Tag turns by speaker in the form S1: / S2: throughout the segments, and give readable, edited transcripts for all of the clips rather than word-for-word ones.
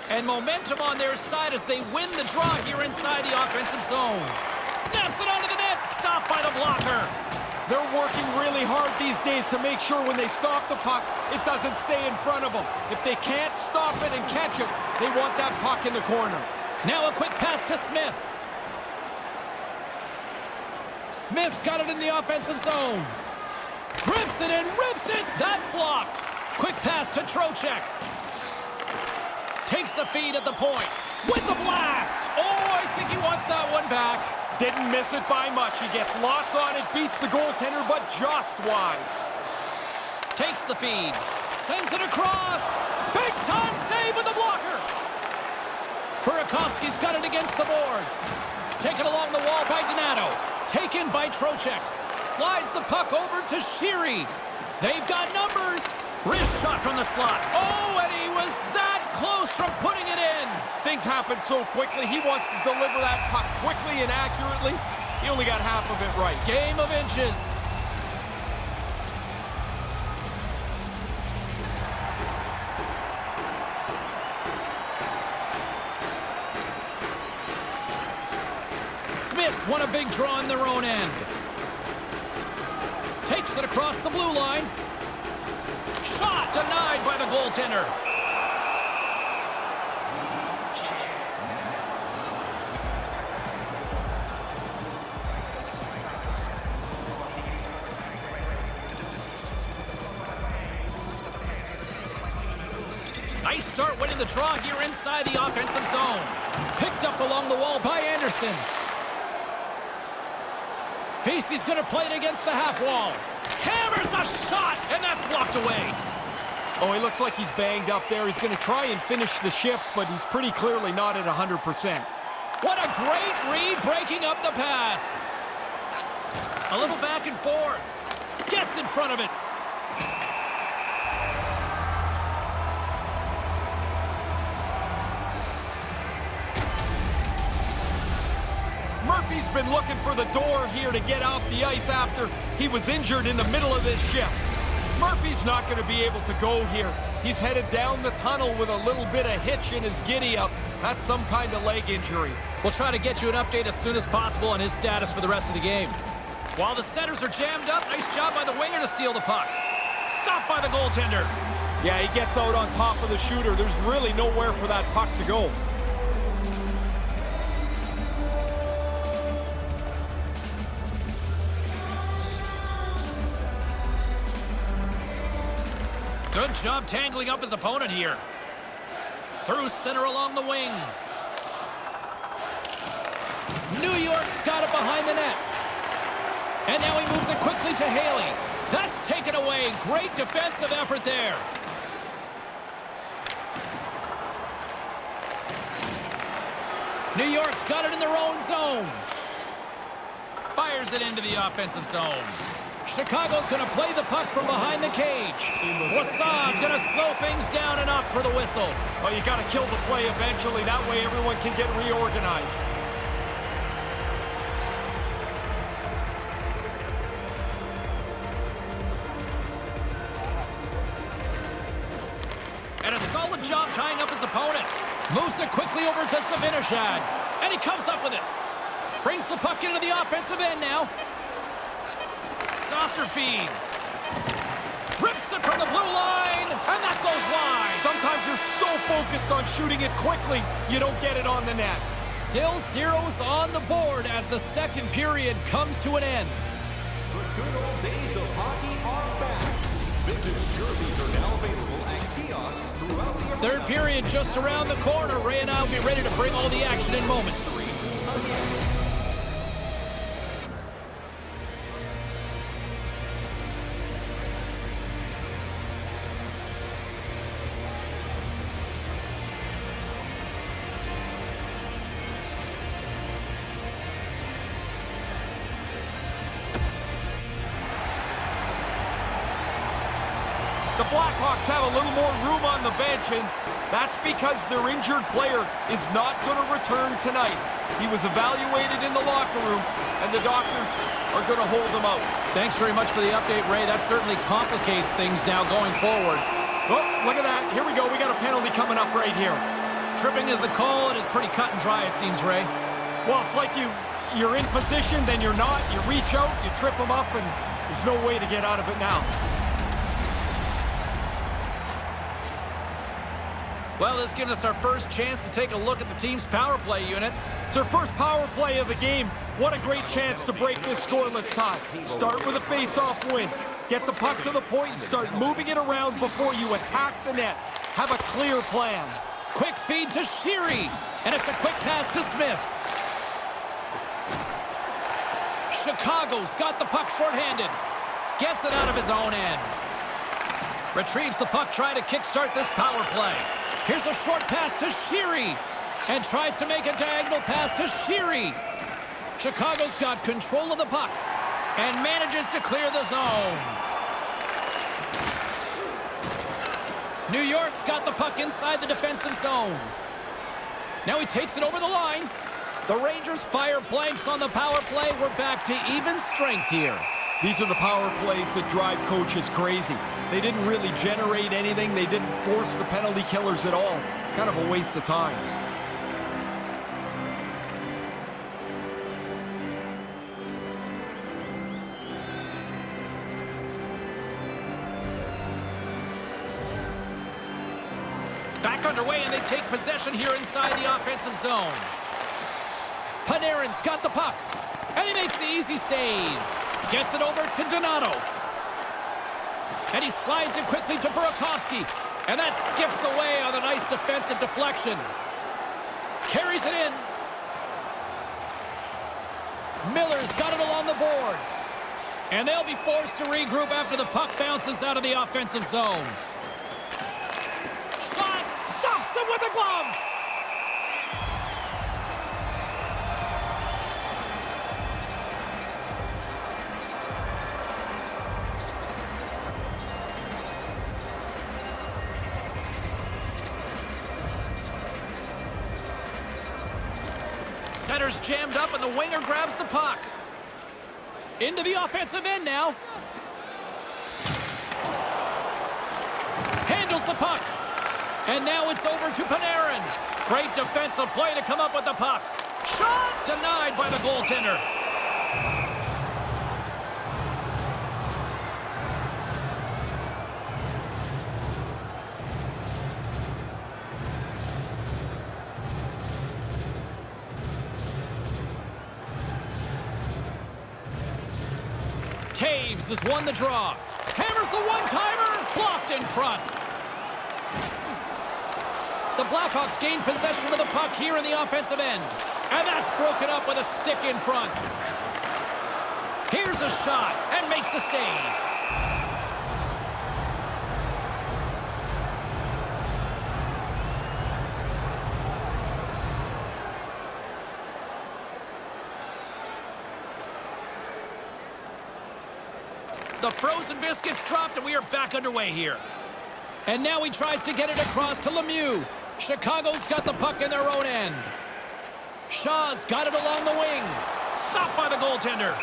S1: And momentum on their side as they win the draw here inside the offensive zone. Snaps it onto the net. Stopped by the blocker.
S2: They're working really hard these days to make sure when they stop the puck, it doesn't stay in front of them. If they can't stop it and catch it, they want that puck in the corner.
S1: Now a quick pass to Smith. Smith's got it in the offensive zone. Grips it and rips it. That's blocked. Quick pass to Trocheck. Takes the feed at the point. With the blast. Oh, I think he wants that one back.
S2: Didn't miss it by much. He gets lots on it, beats the goaltender, but just wide.
S1: Takes the feed. Sends it across. Big time save with the blocker. Burakovsky's got it against the boards. Taken along the wall by Donato. Taken by Trocheck. Slides the puck over to Sheary. They've got numbers. Wrist shot from the slot. Oh, and he was that close from putting it in.
S2: Things happen so quickly. He wants to deliver that puck quickly and accurately. He only got half of it right.
S1: Game of inches. Smiths won a big draw in their own end. Takes it across the blue line. Shot denied by the goaltender. Nice start winning the draw here inside the offensive zone. Picked up along the wall by Anderson. Vesey's going to play it against the half wall. Hammers a shot, and that's blocked away.
S2: Oh, he looks like he's banged up there. He's going to try and finish the shift, but he's pretty clearly not at 100%.
S1: What a great read breaking up the pass. A little back and forth. Gets in front of it.
S2: Murphy's been looking for the door here to get off the ice after he was injured in the middle of this shift. Murphy's not going to be able to go here. He's headed down the tunnel with a little bit of hitch in his giddy-up. That's some kind of leg injury.
S1: We'll try to get you an update as soon as possible on his status for the rest of the game. While the centers are jammed up, nice job by the winger to steal the puck. Stopped by the goaltender.
S2: Yeah, he gets out on top of the shooter. There's really nowhere for that puck to go.
S1: Good job tangling up his opponent here. Through center along the wing. New York's got it behind the net. And now he moves it quickly to Haley. That's taken away. Great defensive effort there. New York's got it in their own zone. Fires it into the offensive zone. Chicago's going to play the puck from behind the cage. Wassau's going to slow things down and up for the whistle.
S2: Oh, you got to kill the play eventually. That way everyone can get reorganized.
S1: And a solid job tying up his opponent. Moves it quickly over to Savinashad. And he comes up with it. Brings the puck into the offensive end now. Saucer feed. Rips it from the blue line, and that goes wide.
S2: Sometimes you're so focused on shooting it quickly, you don't get it on the net.
S1: Still zeros on the board as the second period comes to an end.
S3: The good old days of hockey are back. Vintage jerseys are now available at kiosks throughout the
S1: Third period just around the corner. Ray and I will be ready to bring all the action in moments.
S2: The Blackhawks have a little more room on the bench, and that's because their injured player is not going to return tonight. He was evaluated in the locker room, and the doctors are going to hold him out.
S1: Thanks very much for the update, Ray. That certainly complicates things now going forward.
S2: Oh, look at that. Here we go. We got a penalty coming up right here.
S1: Tripping is the call, and it's pretty cut and dry, it seems, Ray.
S2: Well, it's like you're in position, then you're not. You reach out, you trip him up, and there's no way to get out of it now.
S1: Well, this gives us our first chance to take a look at the team's power play unit.
S2: It's our first power play of the game. What a great chance to break this scoreless tie. Start with a face-off win. Get the puck to the point and start moving it around before you attack the net. Have a clear plan.
S1: Quick feed to Sheary, and it's a quick pass to Smith. Chicago's got the puck shorthanded. Gets it out of his own end. Retrieves the puck, trying to kickstart this power play. Here's a short pass to Sheary, and tries to make a diagonal pass to Sheary. Chicago's got control of the puck, and manages to clear the zone. New York's got the puck inside the defensive zone. Now he takes it over the line. The Rangers fire blanks on the power play. We're back to even strength here.
S2: These are the power plays that drive coaches crazy. They didn't really generate anything. They didn't force the penalty killers at all. Kind of a waste of time.
S1: Back underway, and they take possession here inside the offensive zone. Panarin's got the puck, and he makes the easy save. Gets it over to Donato. And he slides it quickly to Burakovsky. And that skips away on a nice defensive deflection. Carries it in. Miller's got it along the boards. And they'll be forced to regroup after the puck bounces out of the offensive zone. Shot stops him with a glove. Center's jammed up, and the winger grabs the puck. Into the offensive end now. Handles the puck. And now it's over to Panarin. Great defensive play to come up with the puck. Shot denied by the goaltender. Taves has won the draw. Hammers the one-timer. Blocked in front. The Blackhawks gain possession of the puck here in the offensive end. And that's broken up with a stick in front. Here's a shot and makes the save. The frozen biscuits dropped, and we are back underway here. And now he tries to get it across to Lemieux. Chicago's got the puck in their own end. Shaw's got it along the wing. Stopped by the goaltender.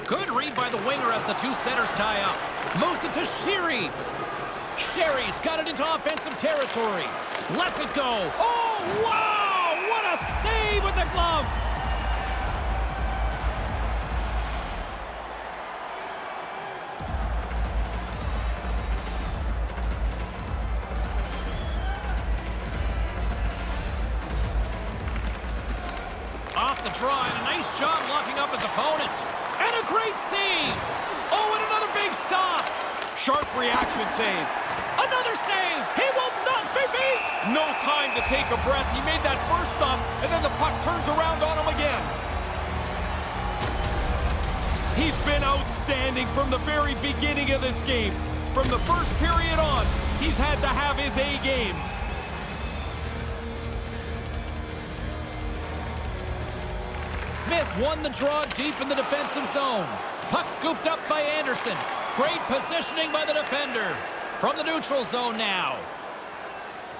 S1: Good read by the winger as the two centers tie up. Moves it to Sheary. Sherry's got it into offensive territory. Lets it go. Oh, wow! What a save with the glove! Off the draw, and a nice job locking up his opponent. And a great save! Oh, and another big stop!
S2: Sharp reaction save.
S1: Another save! He will not be beat!
S2: No time to take a breath. He made that first stop, and then the puck turns around on him again. He's been outstanding from the very beginning of this game. From the first period on, he's had to have his A game.
S1: Smith won the draw deep in the defensive zone. Puck scooped up by Anderson. Great positioning by the defender. From the neutral zone now.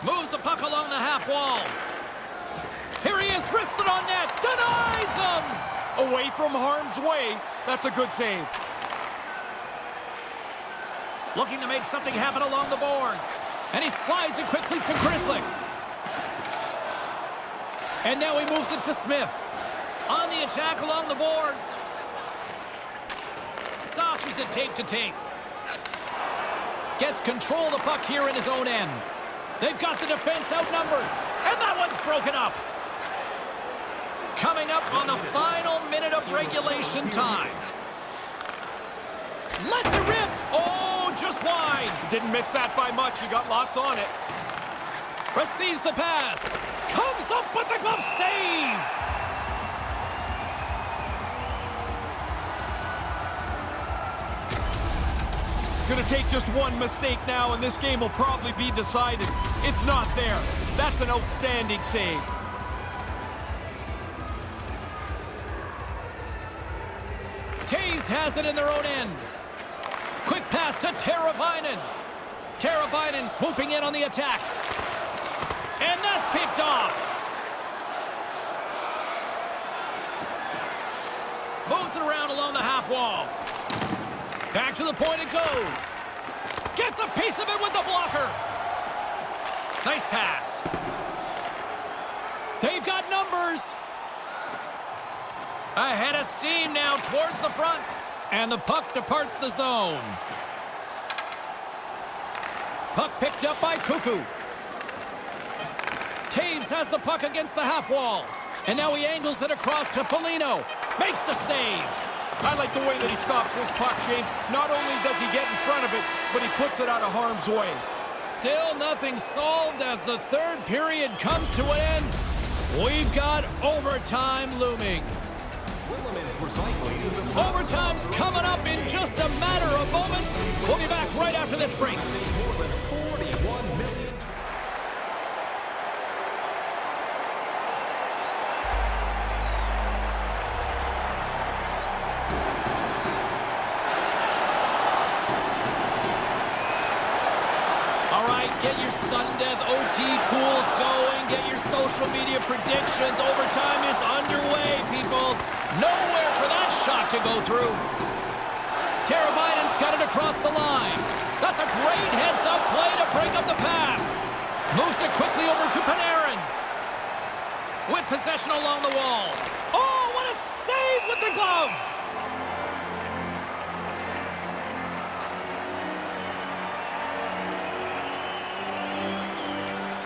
S1: Moves the puck along the half wall. Here he is, wristed on net, denies him!
S2: Away from harm's way. That's a good save.
S1: Looking to make something happen along the boards. And he slides it quickly to Grizzly. And now he moves it to Smith. On the attack along the boards. Saucers it tape to tape. Gets control of the puck here in his own end. They've got the defense outnumbered. And that one's broken up. Coming up on the final minute of regulation time. Lets it rip. Oh, just wide.
S2: Didn't miss that by much. He got lots on it.
S1: Receives the pass. Comes up with the glove save.
S2: Gonna take just one mistake now, and this game will probably be decided. It's not there. That's an outstanding save.
S1: Taves has it in their own end. Quick pass to Teravainen. Teravainen swooping in on the attack. And that's picked off. Moves it around along the half wall. Back to the point it goes. Gets a piece of it with the blocker. Nice pass. They've got numbers. Ahead of steam now towards the front. And the puck departs the zone. Puck picked up by Cuckoo. Taves has the puck against the half wall. And now he angles it across to Foligno. Makes the save.
S2: I like the way that he stops his puck, James. Not only does he get in front of it, but he puts it out of harm's way.
S1: Still nothing solved as the third period comes to an end. We've got overtime looming. Overtime's coming up in just a matter of moments. We'll be back right after this break. Get your sudden death OT pools going. Get your social media predictions. Overtime is underway, people. Nowhere for that shot to go through. Teravainen's got it across the line. That's a great heads-up play to break up the pass. Moves it quickly over to Panarin. With possession along the wall. Oh, what a save with the glove!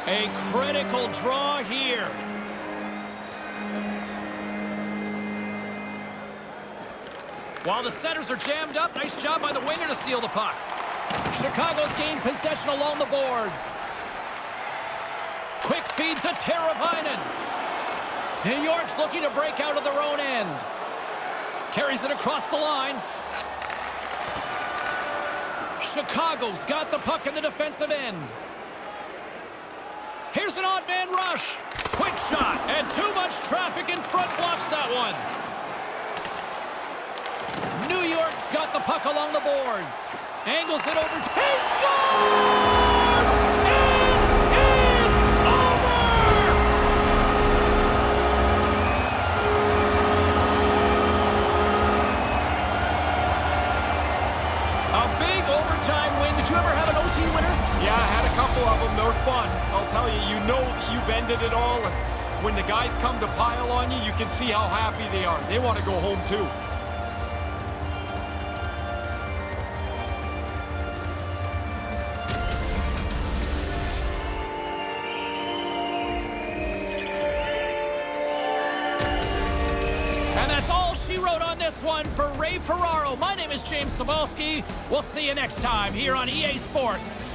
S1: A critical draw here. While the centers are jammed up, nice job by the winger to steal the puck. Chicago's gained possession along the boards. Quick feed to Teravainen. New York's looking to break out of their own end. Carries it across the line. Chicago's got the puck in the defensive end. Here's an odd man rush. Quick shot, and too much traffic in front blocks that one. New York's got the puck along the boards. Angles it over. He scores! It is over! A big overtime win. Did you ever have an OT winner?
S2: Yeah, I had a couple of them. They're fun. I'll tell you, you know that you've ended it all, and when the guys come to pile on you, you can see how happy they are. They want to go home, too.
S1: And that's all she wrote on this one for Ray Ferraro. My name is James Cebulski. We'll see you next time here on EA Sports.